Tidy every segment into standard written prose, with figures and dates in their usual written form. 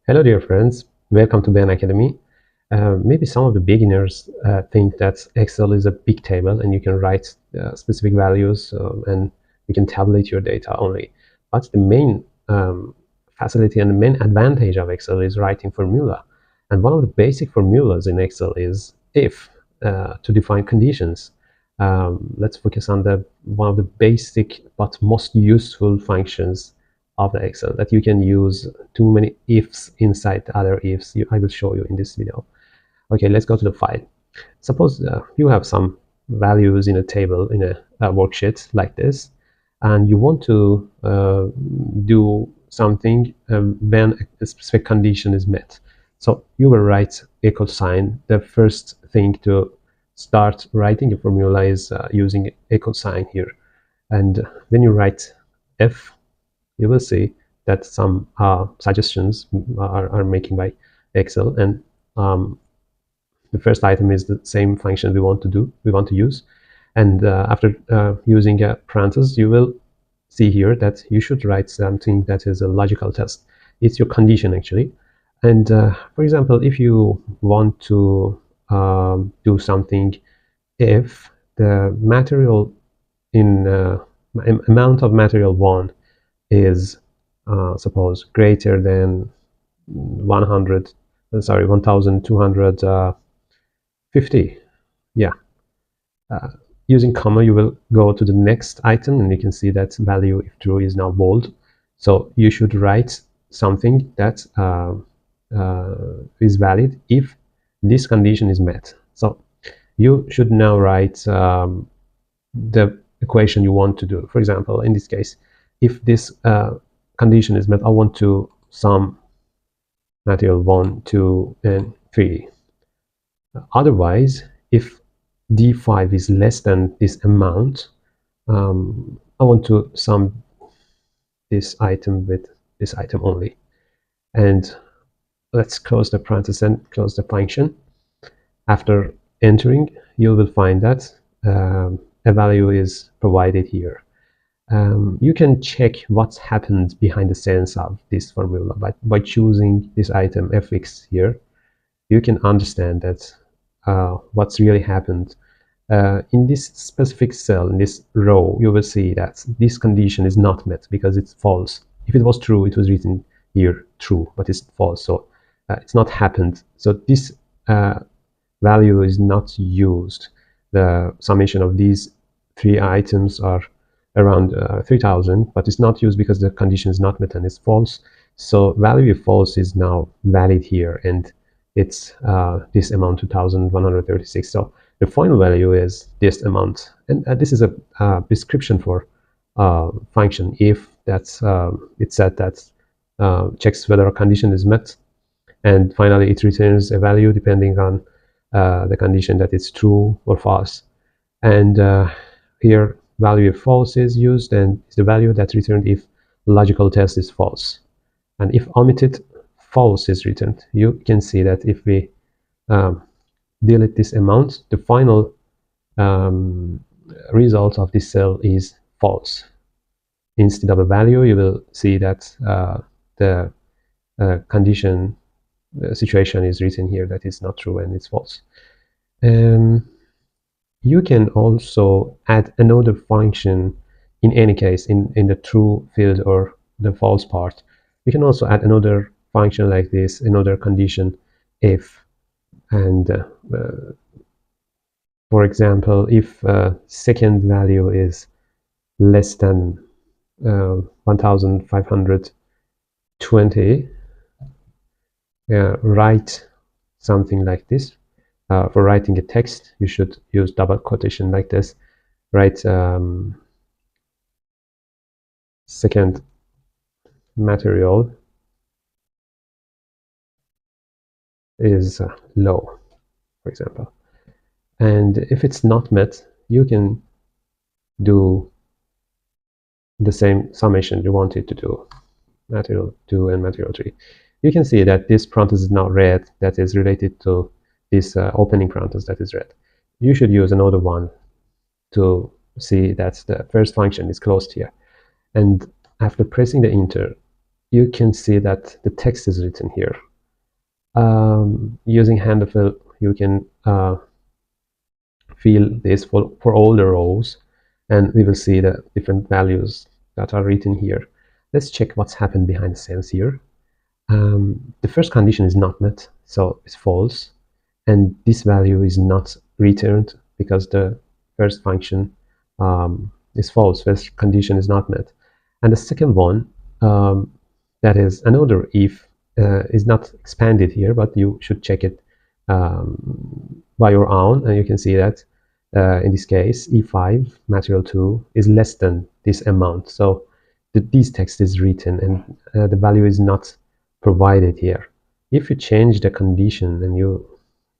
Hello, dear friends. Welcome to Ben Academy. Maybe some of the beginners think that Excel is a big table and you can write specific values and you can tabulate your data only. But the main facility and the main advantage of Excel is writing formula. And one of the basic formulas in Excel is if to define conditions. Let's focus on the one of the basic but most useful functions of the Excel that you can use too many ifs inside the other ifs. I will show you in this video. Okay, let's go to the file. Suppose you have some values in a table in a worksheet like this, and you want to do something when a specific condition is met. So you will write equal sign. The first thing to start writing a formula is using equal sign here. And when you write if, you will see that some suggestions are making by Excel, and the first item is the same function we want to use, and after using a parenthesis, you will see here that you should write something that is a logical test. It's your condition actually, and for example, if you want to do something, if the material in amount of material one is suppose greater than 1250. Yeah, using comma you will go to the next item, and you can see that value if true is now bold. So you should write something that is valid if this condition is met. So you should now write the equation you want to do. For example, in this case, if this condition is met, I want to sum material 1, 2, and 3. Otherwise, if D5 is less than this amount, I want to sum this item with this item only. And let's close the parenthesis and close the function. After entering, you will find that a value is provided here. You can check what's happened behind the scenes of this formula by choosing this item fx here. You can understand that what's really happened. In this specific cell, in this row, you will see that this condition is not met because it's false. If it was true, it was written here true, but it's false, so it's not happened. So this value is not used. The summation of these three items are around 3000, but it's not used because the condition is not met and it's false. So value if false is now valid here, and it's this amount 2136. So the final value is this amount, and this is a description for function if that's it said that checks whether a condition is met, and finally it returns a value depending on the condition that it's true or false. And here value if false is used, and it's the value that's returned if logical test is false. And if omitted false is returned, you can see that if we delete this amount, the final result of this cell is false. Instead of a value, you will see that the condition situation is written here that is not true and it's false. You can also add another function in any case, in the true field or the false part. You can also add another function like this, another condition if, and for example, if second value is less than 1520, write something like this. For writing a text, you should use double quotation like this. Write second material is low, for example. And if it's not met, you can do the same summation you wanted to do, material 2 and material 3. You can see that this parenthesis is now red, that is related to this opening parenthesis that is red. You should use another one to see that the first function is closed here. And after pressing the enter, you can see that the text is written here. Using handfill, you can fill this for all the rows, and we will see the different values that are written here. Let's check what's happened behind the scenes here. The first condition is not met, so it's false, and this value is not returned because the first function is false. First condition is not met, and the second one, that is another if, is not expanded here, but you should check it by your own, and you can see that in this case E5 material 2 is less than this amount, so this text is written and the value is not provided here. If you change the condition and you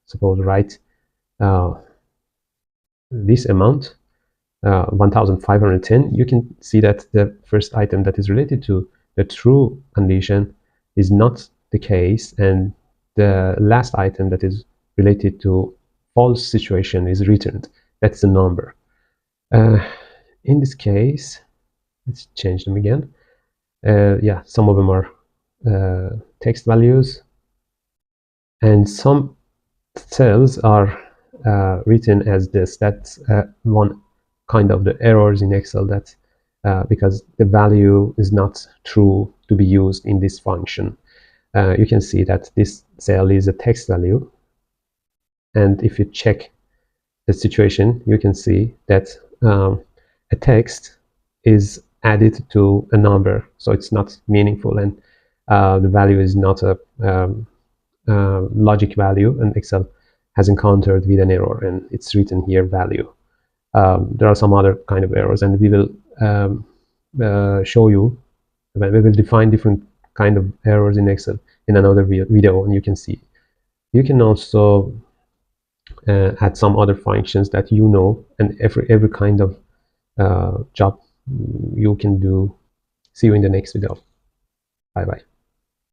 suppose write this amount, 1510, you can see that the first item that is related to the true condition is not the case, and the last item that is related to false situation is returned. That's the number. In this case, let's change them again. Yeah, some of them are text values, and some cells are written as this. That's one kind of the errors in Excel, that because the value is not true to be used in this function. You can see that this cell is a text value, and if you check the situation, you can see that a text is added to a number, so it's not meaningful, and the value is not a logic value, and Excel has encountered with an error, and it's written here value. There are some other kind of errors, and we will show you, we will define different kind of errors in Excel in another video, and you can see. You can also add some other functions that you know, and every kind of job you can do. See you in the next video. Bye bye.